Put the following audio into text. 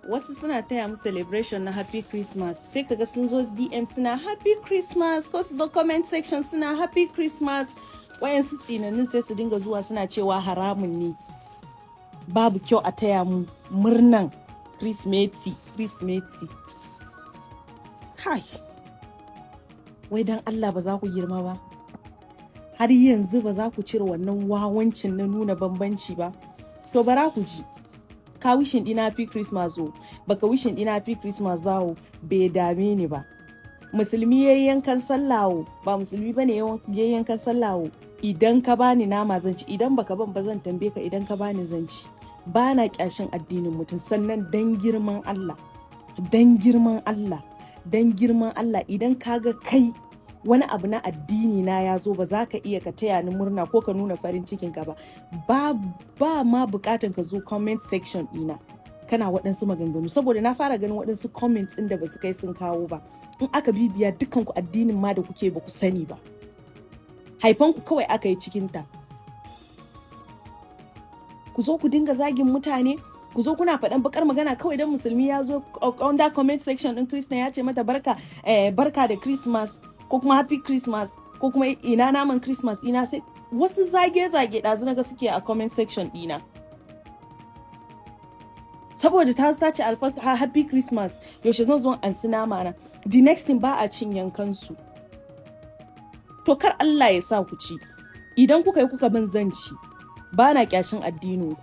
wasu suna taya mu celebration na Happy Christmas, sai kaga sun zo DM suna Happy Christmas, ko su zo comment section suna Happy Christmas. Wayansu tsinannin sai su dinga zuwa suna cewa haramun ne, babu kyau a taya mu murnan Kirsimeti. Kai, wai dan Allah ba za ku girma ba? Har yanzu ba za ku cire wannan wawancin na nuna bambanci ba? To bara ku ji, ka wishin ɗina Happy Christmas o, baka wishin ɗina Happy Christmas ba o, bai dame ni ba. Musulmi yayi yankan sallah o, ba musulmi bane yayi yankan sallah o, idan ka bani nama zan ci, idan baka ban ba zan tambaye ka, idan ka bani zan ci. Ba na kyashin addinin mutum, sannan dan girman Allah idan kaga kai wani abu na addini na ya zo, ba za ka iya ka taya ni murna ko ka nuna farin cikin ka ba ma bukatan ka zo comment section ɗina kana waɗansu maganganu, saboda na fara ganin waɗansu comments ɗin da ba su kai sun kawo ba. In aka bibiya dukkan ku addinin ma da kuke ba ku sani ba, haifanku kawai aka yi cikinta. Ku zo ku dinga zagin mutane, ku zo kuna faɗan bakar magana kawai dan musulmi ya zo under comment section ɗin Christian ya ce mata barka da Christmas, ko kuma Happy Christmas, ko kuma ina naman Christmas ina, sai wasu zage-zage ɗazu naga suke a comment section ɗina. Saboda ta ce Happy Christmas, yaushe zan zo an si nama na. The next thing, ba a cin yankansu. To kar Allah ya sa ku ci, idan kuka yi kuka bin zan ci. Ba na kyashin addinin ku,